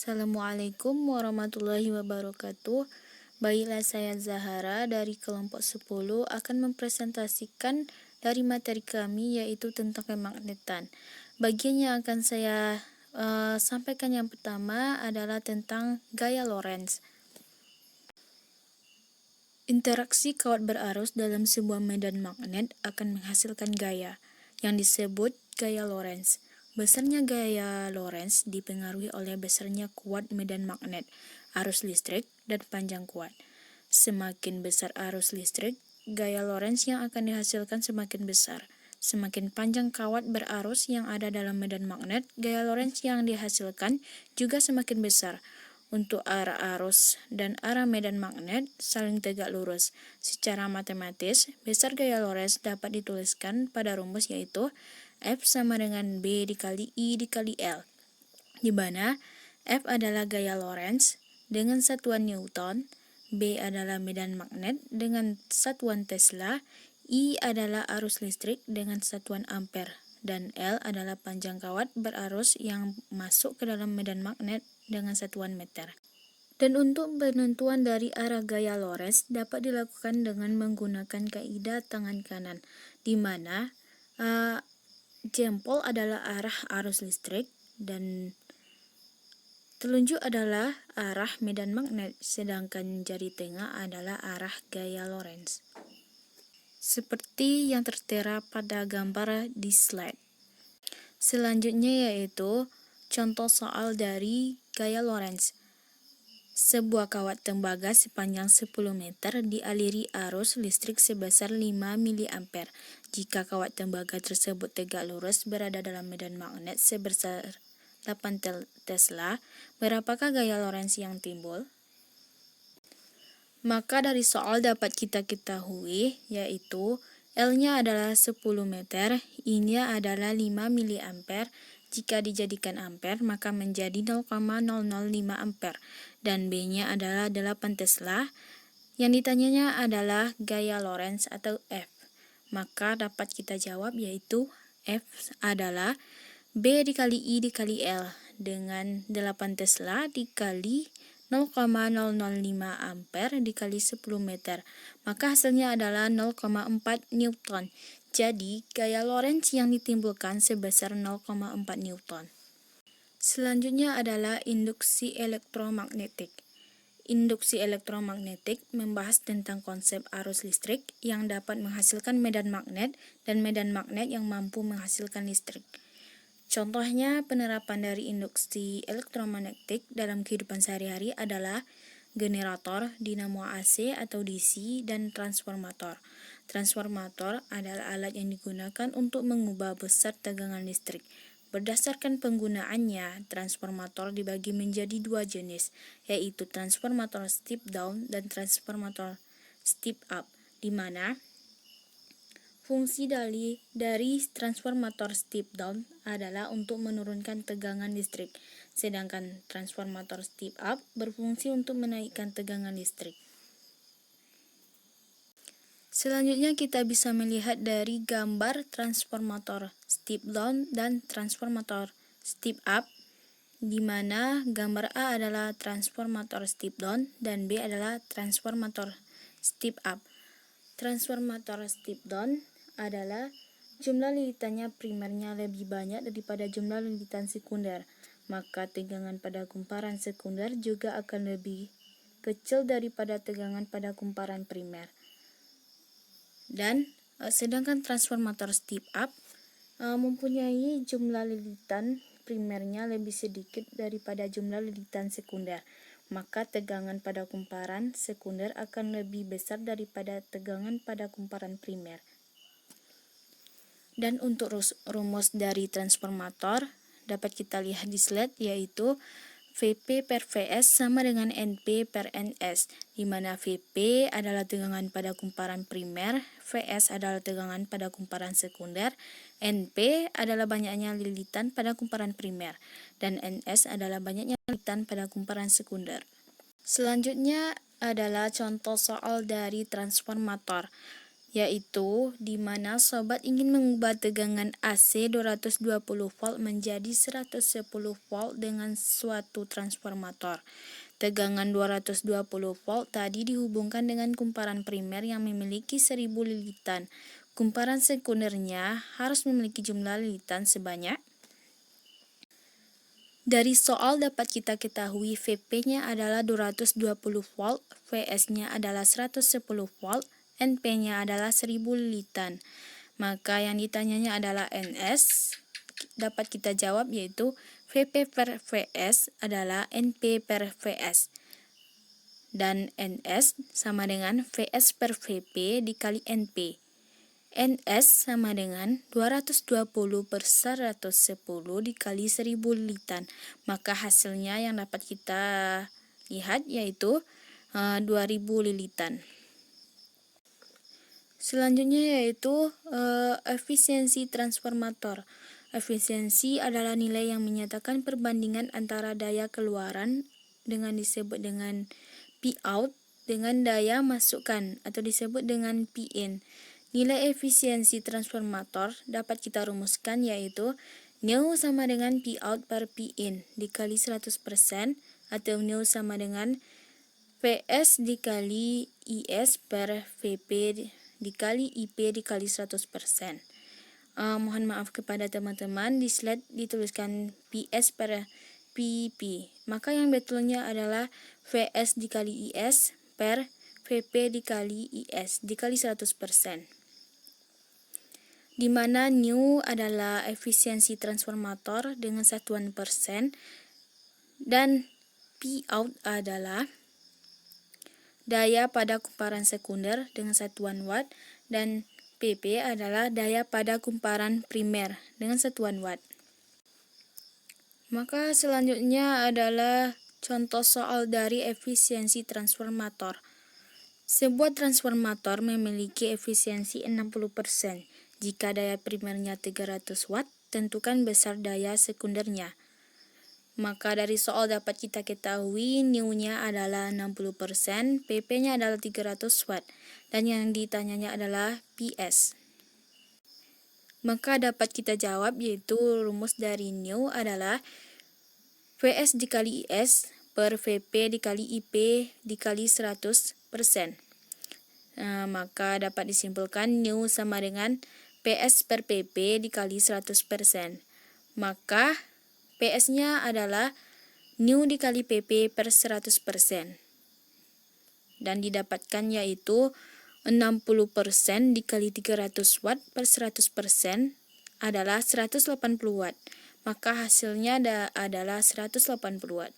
Assalamualaikum warahmatullahi wabarakatuh. Baiklah, saya Zahara dari kelompok 10 akan mempresentasikan dari materi kami, yaitu tentang kemagnetan. Bagian yang akan saya sampaikan yang pertama adalah tentang gaya Lorentz. Interaksi kawat berarus dalam sebuah medan magnet akan menghasilkan gaya yang disebut gaya Lorentz. Besarnya gaya Lorentz dipengaruhi oleh besarnya kuat medan magnet, arus listrik, dan panjang kuat. Semakin besar arus listrik, gaya Lorentz yang akan dihasilkan semakin besar. Semakin panjang kawat berarus yang ada dalam medan magnet, gaya Lorentz yang dihasilkan juga semakin besar. Untuk arah arus dan arah medan magnet saling tegak lurus. Secara matematis, besar gaya Lorentz dapat dituliskan pada rumus, yaitu F sama dengan B dikali I dikali L, di mana F adalah gaya Lorentz dengan satuan Newton, B adalah medan magnet dengan satuan Tesla, I adalah arus listrik dengan satuan ampere, dan L adalah panjang kawat berarus yang masuk ke dalam medan magnet dengan satuan meter. Dan untuk penentuan dari arah gaya Lorentz dapat dilakukan dengan menggunakan kaidah tangan kanan, di mana jempol adalah arah arus listrik dan telunjuk adalah arah medan magnet, sedangkan jari tengah adalah arah gaya Lorentz. Seperti yang tertera pada gambar di slide. Selanjutnya yaitu contoh soal dari gaya Lorentz. Sebuah kawat tembaga sepanjang 10 meter dialiri arus listrik sebesar 5 mA. Jika kawat tembaga tersebut tegak lurus berada dalam medan magnet sebesar 8 Tesla, berapakah gaya Lorentz yang timbul? Maka dari soal dapat kita ketahui, yaitu L-nya adalah 10 meter, I-nya adalah 5 mA. Jika dijadikan ampere, maka menjadi 0,005 ampere, dan B-nya adalah 8 Tesla. Yang ditanyanya adalah gaya Lorentz atau F. Maka dapat kita jawab, yaitu F adalah B dikali I dikali L dengan 8 Tesla dikali 0,005 ampere dikali 10 meter. Maka hasilnya adalah 0,4 Newton. Jadi, gaya Lorentz yang ditimbulkan sebesar 0,4 Newton. Selanjutnya adalah induksi elektromagnetik. Induksi elektromagnetik membahas tentang konsep arus listrik yang dapat menghasilkan medan magnet dan medan magnet yang mampu menghasilkan listrik. Contohnya, penerapan dari induksi elektromagnetik dalam kehidupan sehari-hari adalah generator, dinamo AC atau DC, dan transformator. Transformator adalah alat yang digunakan untuk mengubah besar tegangan listrik. Berdasarkan penggunaannya, transformator dibagi menjadi dua jenis, yaitu transformator step down dan transformator step up, di mana fungsi dari transformator step down adalah untuk menurunkan tegangan listrik, sedangkan transformator step up berfungsi untuk menaikkan tegangan listrik. Selanjutnya kita bisa melihat dari gambar transformator step down dan transformator step up, di mana gambar A adalah transformator step down dan B adalah transformator step up. Transformator step down adalah jumlah lilitannya primernya lebih banyak daripada jumlah lilitan sekunder, maka tegangan pada kumparan sekunder juga akan lebih kecil daripada tegangan pada kumparan primer. Dan sedangkan transformator step up mempunyai jumlah lilitan primernya lebih sedikit daripada jumlah lilitan sekunder, maka tegangan pada kumparan sekunder akan lebih besar daripada tegangan pada kumparan primer. Dan untuk rumus dari transformator dapat kita lihat di slide, yaitu Vp per Vs sama dengan Np per Ns, di mana Vp adalah tegangan pada kumparan primer, Vs adalah tegangan pada kumparan sekunder, Np adalah banyaknya lilitan pada kumparan primer, dan Ns adalah banyaknya lilitan pada kumparan sekunder. Selanjutnya adalah contoh soal dari transformator. yaitu di mana sobat ingin mengubah tegangan AC 220 volt menjadi 110 volt dengan suatu transformator. Tegangan 220 volt tadi dihubungkan dengan kumparan primer yang memiliki 1000 lilitan. Kumparan sekundernya harus memiliki jumlah lilitan sebanyak. Dari soal dapat kita ketahui VP-nya adalah 220 volt, VS-nya adalah 110 volt, NP-nya adalah 1000 lilitan. Maka yang ditanyanya adalah NS. Dapat kita jawab yaitu VP per VS adalah NP per VS. Dan NS sama dengan VS per VP dikali NP. NS sama dengan 220 per 110 dikali 1000 lilitan. Maka hasilnya yang dapat kita lihat yaitu 2000 lilitan. Selanjutnya yaitu efisiensi transformator. Efisiensi adalah nilai yang menyatakan perbandingan antara daya keluaran dengan disebut dengan Pout dengan daya masukkan atau disebut dengan Pin. Nilai efisiensi transformator dapat kita rumuskan yaitu neu sama dengan Pout per Pin dikali 100% atau neu sama dengan PS dikali IS per VP dikali IP dikali 100%. Mohon maaf kepada teman-teman, di slide dituliskan PS per PP. Maka yang betulnya adalah VS dikali IS per VP dikali IS dikali 100%. Di mana nu adalah efisiensi transformator dengan satuan persen dan Pout adalah daya pada kumparan sekunder dengan satuan watt dan PP adalah daya pada kumparan primer dengan satuan watt. Maka selanjutnya adalah contoh soal dari efisiensi transformator. Sebuah transformator memiliki efisiensi 60%. Jika daya primernya 300 watt, tentukan besar daya sekundernya. Maka dari soal dapat kita ketahui nu-nya adalah 60%, PP-nya adalah 300 watt, dan yang ditanyanya adalah PS. Maka dapat kita jawab yaitu rumus dari nu adalah VS dikali IS per VP dikali IP dikali 100%. Maka dapat disimpulkan nu sama dengan PS per PP dikali 100%. Maka PS-nya adalah nu dikali PP per 100%. Dan didapatkan yaitu 60% dikali 300 watt per 100% adalah 180 watt. Maka hasilnya adalah 180 watt.